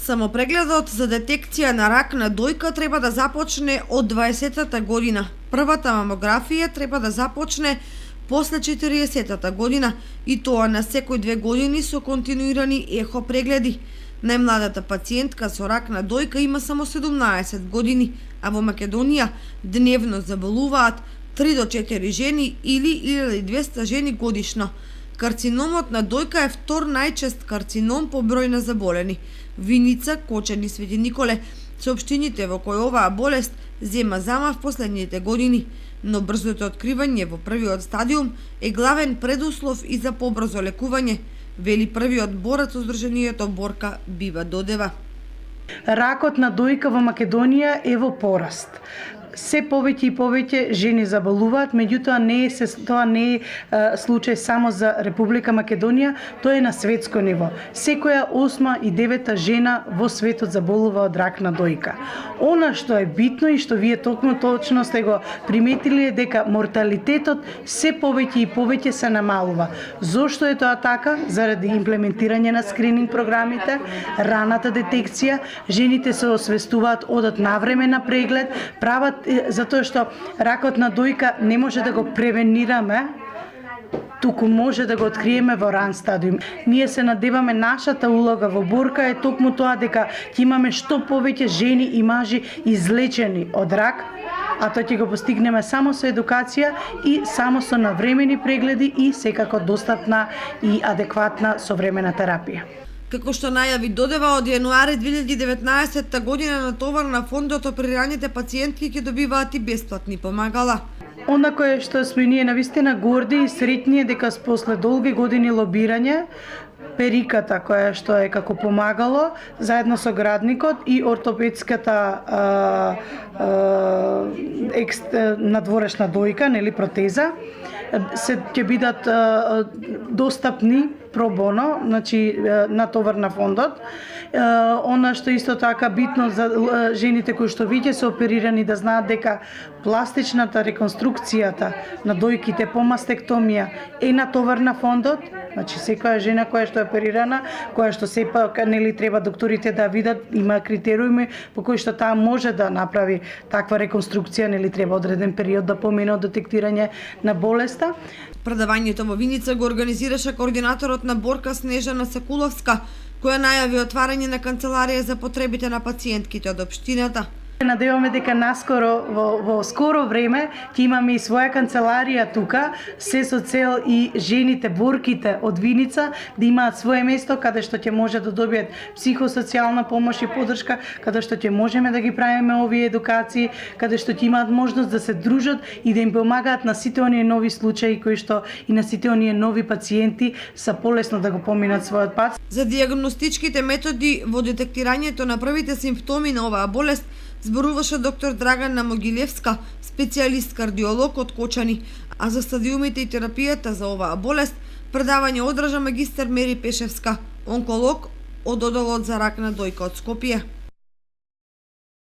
Самопрегледот за детекција на рак на дојка треба да започне од 20-та година. Првата мамографија треба да започне после 40-та година и тоа на секој 2 години со континуирани ехо прегледи. Најмладата пациентка со рак на дојка има само 17 години, а во Македонија дневно заболуваат 3 до 4 жени или 1200 жени годишно. Карциномот на дојка е втор најчест карцином по број на заболени. Виница, Кочани, Свети Николе се општините во кои оваа болест зема замав последните години, но брзото откривање во првиот стадиум е главен предуслов и за побрзо лекување, вели првиот борец од Здруженијето Борка Бива Додева. Ракот на дојка во Македонија е во пораст. Се повеќе и повеќе жени заболуваат, меѓутоа тоа не е случај само за Република Македонија, тоа е на светско ниво. Секоја 8 и 9 жена во светот заболува од рак на дојка. Она што е битно и што вие точно сте го приметили е дека морталитетот се повеќе и повеќе се намалува. Зошто е тоа така? Заради имплементирање на скрининг програмите, раната детекција, жените се освестуваат, одат навреме на преглед, прават затоа што ракот на дојка не може да го превенираме, туку може да го откриеме во ран стадиум. Ние се надеваме нашата улога во Борка е токму тоа дека ќе имаме што повеќе жени и мажи излечени од рак, а тоа ќе го постигнеме само со едукација и само со навремени прегледи и секако достапна и адекватна современа терапија. Како што најави Додева, од јануари 2019 година натовар на фондот при раните пациентки ќе добиваат и бесплатни помагала. Она кое што сме ние навистина горди и среќни е дека после долги години лобирање, периката која што е како помагало, заедно со градникот и ортопедската надворешна дојка, нели протеза, се ќе бидат достапни про боно, значи на товар на фондот. Она што исто така битно за жените кои што веќе се оперирани да знаат дека пластичната реконструкцијата на дојките по мастектомија е на товар на фондот. Значи секоја жена која што е оперирана, која што сепак нели треба докторите да видат, има критериуми по кои што таа може да направи таква реконструкција, нели треба одреден период да помине од детектирање на болеста. Предавањето во Виница го организираше координаторот на Борка Снежана Сакуловска, која најави отварање на канцеларија за потребите на пациентките од општината. Надеваме дека наскоро во скоро време ќе имаме и своја канцеларија тука, се со цел и жените борките од Виница да имаат свое место каде што ќе може да добијат психосоцијална помош и поддршка, каде што ќе можеме да ги правиме овие едукации, каде што ќе имаат можност да се дружат и да им помагаат на сите оние нови случаи кои што и на сите оние нови пациенти са полесно да го поминат својот пат. За диагностичките методи во детектирањето на првите симптоми на оваа болест зборуваше доктор Драгана Могилевска, специјалист кардиолог од Кочани, а за стадиумите и терапијата за оваа болест предавање одржа магистер Мери Пешевска, онколог од одделот за рак на дојка од Скопје.